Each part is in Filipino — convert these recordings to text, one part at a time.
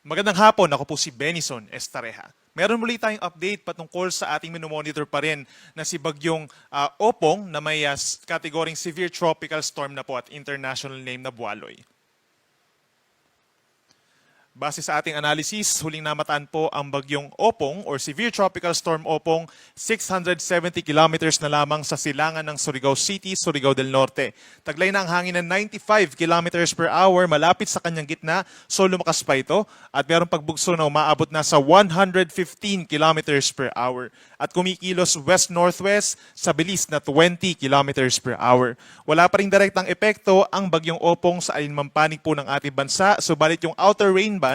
Magandang hapon, ako po si Benison Estareja. Meron muli tayong update patungkol sa ating minomonitor pa rin na si Bagyong Opong na may kategoring Severe Tropical Storm na po at international name na Bualoy. Base sa ating analysis, huling namataan po ang Bagyong Opong or Severe Tropical Storm Opong 670 kilometers na lamang sa silangan ng Surigao City, Surigao del Norte. Taglay na ang hangin ng 95 kilometers per hour malapit sa kanyang gitna, so lumakas pa ito at mayroong pagbugso na umaabot na sa 115 kilometers per hour at kumikilos west-northwest sa bilis na 20 kilometers per hour. Wala pa rin direktang epekto ang Bagyong Opong sa alinmang panig po ng ating bansa, subalit yung outer rain bands,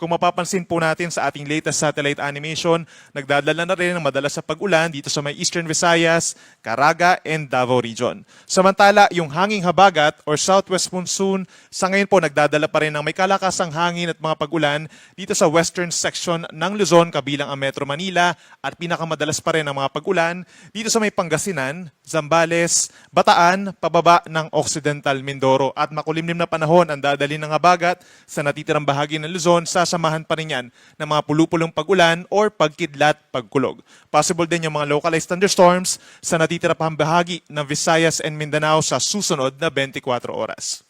kung mapapansin po natin sa ating latest satellite animation, nagdadala na rin ng madalas sa pag-ulan dito sa may Eastern Visayas, Caraga, and Davao region. Samantala, yung hanging habagat or southwest monsoon, sa ngayon po nagdadala pa rin ng may kalakasang hangin at mga pag-ulan dito sa western section ng Luzon kabilang ang Metro Manila at pinakamadalas pa rin ang mga pag-ulan dito sa may Pangasinan, Zambales, Bataan, pababa ng Occidental Mindoro at makulimlim na panahon ang dadalhin ng habagat sa natitirang bahagi ng Luzon, sasamahan pa rin yan ng mga pulupulong pag-ulan or pagkidlat, pagkulog. Possible din yung mga localized thunderstorms sa natitira pang bahagi ng Visayas and Mindanao sa susunod na 24 oras.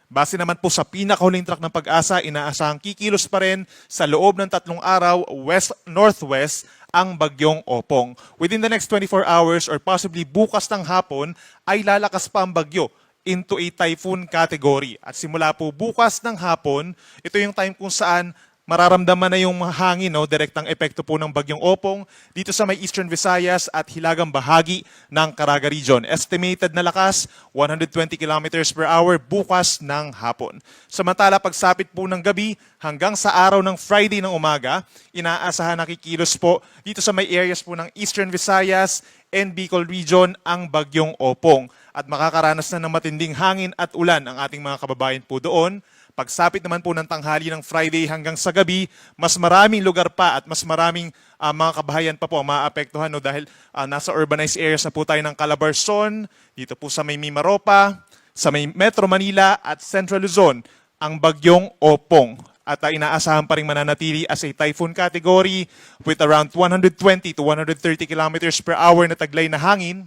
Base naman po sa pinakahuling track ng Pag-asa, inaasahang kikilos pa rin sa loob ng 3 araw west-northwest ang Bagyong Opong. Within the next 24 hours or possibly bukas ng hapon ay lalakas pa ang bagyo into a typhoon category. At simula po bukas ng hapon, ito yung time kung saan mararamdaman na yung hangin, direktang epekto po ng Bagyong Opong dito sa may Eastern Visayas at hilagang bahagi ng Caraga region. Estimated na lakas, 120 kilometers per hour bukas ng hapon. Samantala, pagsapit po ng gabi hanggang sa araw ng Friday ng umaga, inaasahan na kikilos po dito sa may areas po ng Eastern Visayas and Bicol region ang Bagyong Opong. At makakaranas na ng matinding hangin at ulan ang ating mga kababayan po doon. Pagsapit naman po ng tanghali ng Friday hanggang sa gabi, mas maraming lugar pa at mas maraming mga kabahayan pa po ang maapektuhan dahil nasa urbanized areas na po tayo ng Calabarzon, dito po sa may Mimaropa, sa may Metro Manila at Central Luzon, ang Bagyong Opong. At inaasahan pa rin mananatili as a typhoon category with around 120 to 130 kilometers per hour na taglay na hangin.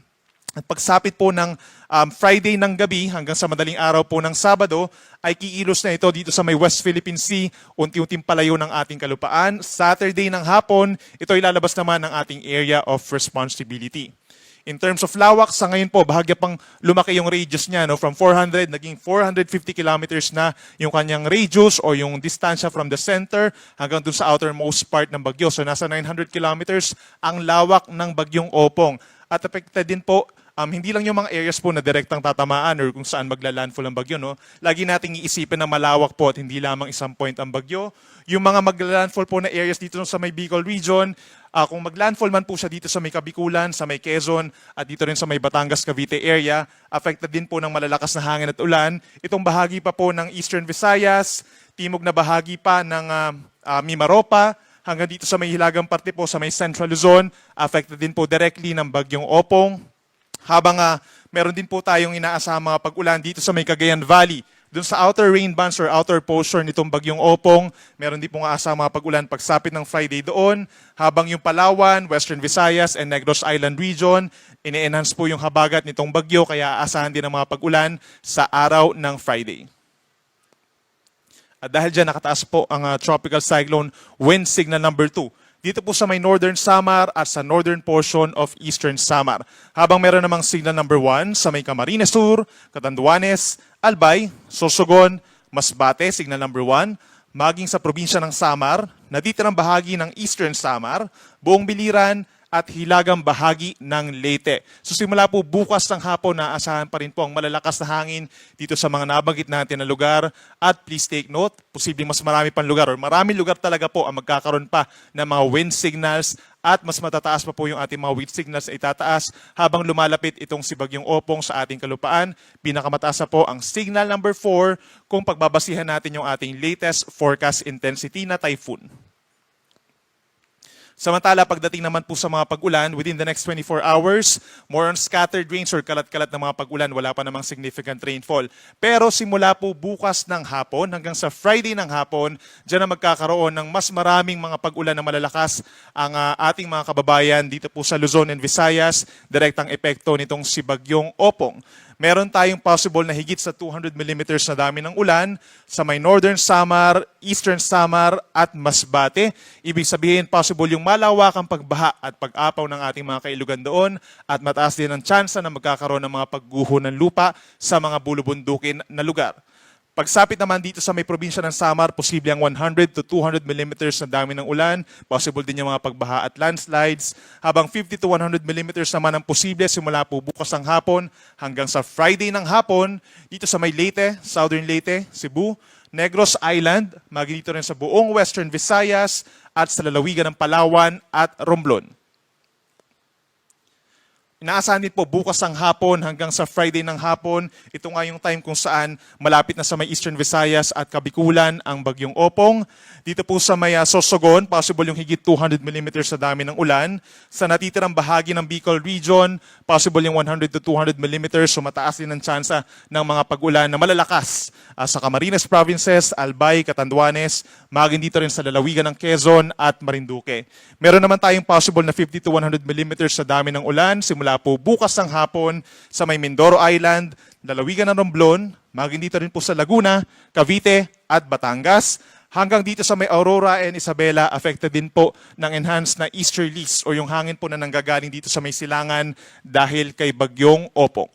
At pagsapit po ng Friday ng gabi hanggang sa madaling araw po ng Sabado, ay kiilos na ito dito sa may West Philippine Sea, unti-unting palayo ng ating kalupaan. Saturday ng hapon, ito ay lalabas naman ng ating area of responsibility. In terms of lawak, sa ngayon po, bahagya pang lumaki yung radius niya. From 400, naging 450 kilometers na yung kanyang radius o yung distansya from the center hanggang dun sa outermost part ng bagyo. So nasa 900 kilometers ang lawak ng Bagyong Opong. At affected din po, hindi lang yung mga areas po na direktang tatamaan or kung saan magla-landfall ang bagyo. Lagi nating iisipin na malawak po at hindi lamang isang point ang bagyo. Yung mga magla-landfall po na areas dito sa may Bicol region, kung mag-landfall man po siya dito sa may Kabikulan, sa may Quezon, at dito rin sa may Batangas, Cavite area, affected din po ng malalakas na hangin at ulan. Itong bahagi pa po ng Eastern Visayas, timog na bahagi pa ng Mimaropa, hanggang dito sa may hilagang parte po sa may Central Luzon, affected din po directly ng Bagyong Opong. Habang meron din po tayong inaasahang mga pag-ulan dito sa may Cagayan Valley. Doon sa outer rain bands or outer portion nitong Bagyong Opong, meron din po aasahang mga pag-ulan pagsapit ng Friday doon. Habang yung Palawan, Western Visayas, and Negros Island region, ine-enhance po yung habagat nitong bagyo kaya aasahan din ang mga pag-ulan sa araw ng Friday. At dahil dyan, nakataas po ang tropical cyclone wind signal number 2. Dito po sa may northern Samar at sa northern portion of eastern Samar. Habang meron namang signal number 1 sa may Camarines Sur, Catanduanes, Albay, Sorsogon, Masbate, signal number 1, maging sa probinsya ng Samar, natitirang bahagi ng eastern Samar, Buong Biliran, at hilagang bahagi ng Leyte. So simula po bukas ng hapon, naasahan pa rin po ang malalakas na hangin dito sa mga nabanggit natin na lugar. At please take note, posibleng mas marami pang lugar or maraming lugar talaga po ang magkakaroon pa ng mga wind signals at mas matataas pa po yung ating mga wind signals ay tataas habang lumalapit itong si Bagyong Opong sa ating kalupaan. Pinakamataas na po ang signal number 4 kung pagbabasihan natin yung ating latest forecast intensity na typhoon. Samantala, pagdating naman po sa mga pag-ulan, within the next 24 hours, more on scattered rains or kalat-kalat na mga pag-ulan, wala pa namang significant rainfall. Pero simula po bukas ng hapon hanggang sa Friday ng hapon, dyan na magkakaroon ng mas maraming mga pag-ulan na malalakas ang ating mga kababayan dito po sa Luzon and Visayas, direktang epekto nitong si Bagyong Opong. Meron tayong possible na higit sa 200 millimeters na dami ng ulan sa may Northern Samar, Eastern Samar at Masbate. Ibig sabihin, possible yung malawakang pagbaha at pag-apaw ng ating mga kailugan doon at mataas din ang tsansa na magkakaroon ng mga pagguho ng lupa sa mga bulubundukin na lugar. Pagsapit naman dito sa may probinsya ng Samar, posible ang 100 to 200 millimeters na dami ng ulan. Possible din yung mga pagbaha at landslides. Habang 50 to 100 millimeters naman ang posible simula po bukas ng hapon hanggang sa Friday ng hapon dito sa may Leyte, Southern Leyte, Cebu, Negros Island, maging dito rin sa buong Western Visayas at sa lalawigan ng Palawan at Romblon. Inaasahan din po bukas ng hapon hanggang sa Friday ng hapon. Ito nga yung time kung saan malapit na sa may Eastern Visayas at Kabikulan ang Bagyong Opong. Dito po sa may Sorsogon, possible yung higit 200 millimeters na dami ng ulan. Sa natitirang bahagi ng Bicol Region, possible yung 100 to 200 millimeters. So mataas din ang tsansa ng mga pag-ulan na malalakas sa Camarines Provinces, Albay, Catanduanes, maging dito rin sa lalawigan ng Quezon at Marinduque. Meron naman tayong possible na 50 to 100 millimeters na dami ng ulan simula po bukas ng hapon sa may Mindoro Island, lalawigan ng Romblon, maging dito rin po sa Laguna, Cavite at Batangas. Hanggang dito sa may Aurora and Isabela, affected din po ng enhanced na easterlies o yung hangin po na nanggagaling dito sa may silangan dahil kay Bagyong Opong.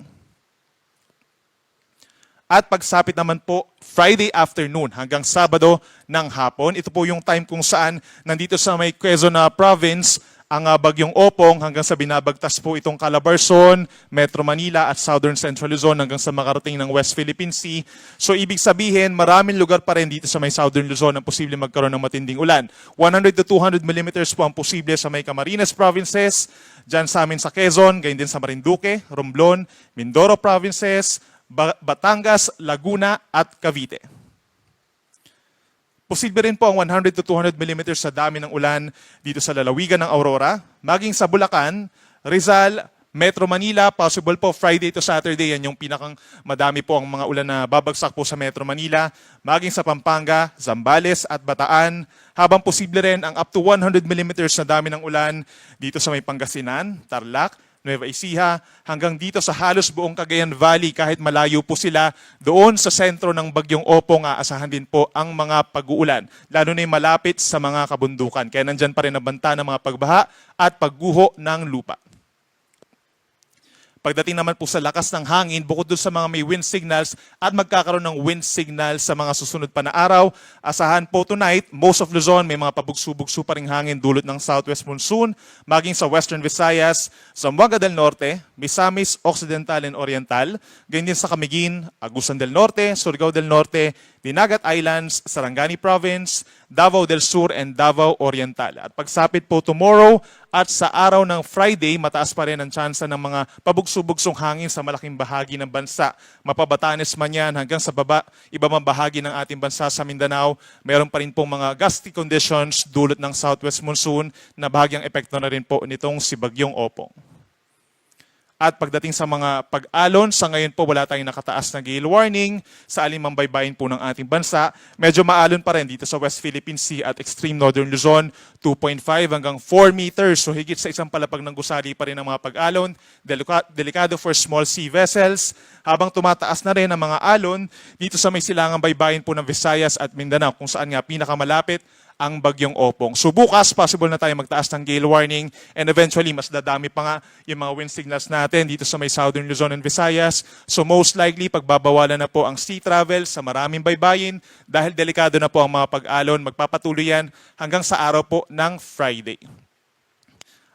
At pagsapit naman po, Friday afternoon hanggang Sabado ng hapon. Ito po yung time kung saan nandito sa may Quezon Province ang Bagyong Opong hanggang sa binabagtas po itong Calabarzon, Metro Manila at Southern Central Luzon hanggang sa makarating ng West Philippine Sea. So ibig sabihin, maraming lugar pa rin dito sa may Southern Luzon ang posible magkaroon ng matinding ulan. 100 to 200 millimeters po ang posible sa may Camarines Provinces, dyan sa amin sa Quezon, gayon din sa Marinduque, Romblon, Mindoro Provinces, Batangas, Laguna at Cavite. Posible rin po ang 100 to 200 millimeters sa dami ng ulan dito sa lalawigan ng Aurora, maging sa Bulacan, Rizal, Metro Manila, possible po Friday to Saturday, yan yung pinakang madami po ang mga ulan na babagsak po sa Metro Manila, maging sa Pampanga, Zambales at Bataan, habang posible rin ang up to 100 millimeters na dami ng ulan dito sa may Pangasinan, Tarlac, Nueva Ecija, hanggang dito sa halos buong Cagayan Valley kahit malayo po sila doon sa sentro ng Bagyong Opong, aasahan din po ang mga pag-uulan, lalo na yung malapit sa mga kabundukan. Kaya nandyan pa rin ang banta ng mga pagbaha at pagguho ng lupa. Pagdating naman po sa lakas ng hangin, bukod doon sa mga may wind signals at magkakaroon ng wind signal sa mga susunod pa na araw, asahan po tonight, most of Luzon may mga pabugso-bugso pa ring hangin dulot ng southwest monsoon, maging sa Western Visayas, Zamboanga del Norte, Misamis Occidental and Oriental, ganyan din sa Camiguin, Agusan del Norte, Surigao del Norte, Dinagat Islands, Sarangani Province, Davao del Sur and Davao Oriental. At pagsapit po tomorrow at sa araw ng Friday, mataas pa rin ang tsansa ng mga pabugso-bugsong hangin sa malaking bahagi ng bansa. Mapabatanes man yan hanggang sa iba mang bahagi ng ating bansa sa Mindanao, mayroon pa rin pong mga gusty conditions dulot ng southwest monsoon na bahagyang epekto na rin po nitong si Bagyong Opong. At pagdating sa mga pag-alon, sa ngayon po wala tayong nakataas na gale warning sa alimang baybayin po ng ating bansa. Medyo maalon pa rin dito sa West Philippine Sea at extreme northern Luzon, 2.5 hanggang 4 meters. So higit sa isang palapag ng gusali pa rin ang mga pag-alon. Delikado for small sea vessels. Habang tumataas na rin ang mga alon dito sa may silangang baybayin po ng Visayas at Mindanao, kung saan nga pinakamalapit ang Bagyong Opong. So bukas, possible na tayo magtaas ng gale warning and eventually mas dadami pa nga yung mga wind signals natin dito sa may Southern Luzon and Visayas. So most likely, pagbabawalan na po ang sea travel sa maraming baybayin dahil delikado na po ang mga pag-alon. Magpapatuloy yan hanggang sa araw po ng Friday.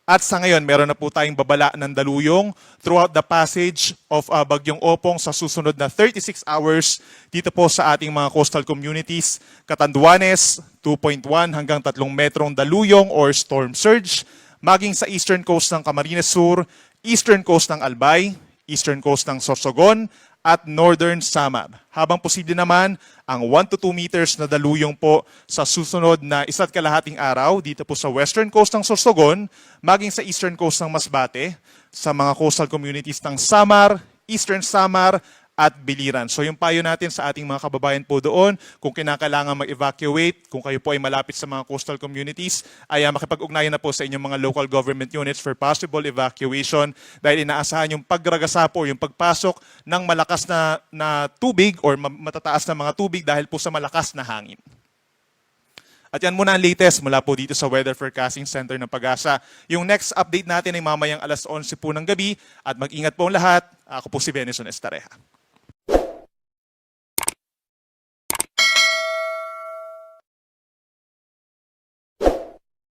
At sa ngayon, meron na po tayong babala ng daluyong throughout the passage of Bagyong Opong sa susunod na 36 hours dito po sa ating mga coastal communities. Catanduanes, 2.1 hanggang 3 metrong daluyong or storm surge. Maging sa eastern coast ng Camarines Sur, eastern coast ng Albay, eastern coast ng Sorsogon, at Northern Samar. Habang posible naman ang 1 to 2 meters na daluyong po sa susunod na 1.5 araw dito po sa western coast ng Sorsogon, maging sa eastern coast ng Masbate, sa mga coastal communities ng Samar, Eastern Samar, at Biliran. So yung payo natin sa ating mga kababayan po doon, kung kinakailangan mag-evacuate, kung kayo po ay malapit sa mga coastal communities, ay makipag-ugnayan na po sa inyong mga local government units for possible evacuation dahil inaasahan yung pagragasa po, yung pagpasok ng malakas na tubig or matataas na mga tubig dahil po sa malakas na hangin. At yan muna ang latest mula po dito sa Weather Forecasting Center ng Pag-asa. Yung next update natin ay mamayang 11:00 po ng gabi at mag-ingat po ang lahat. Ako po si Benison Estareja.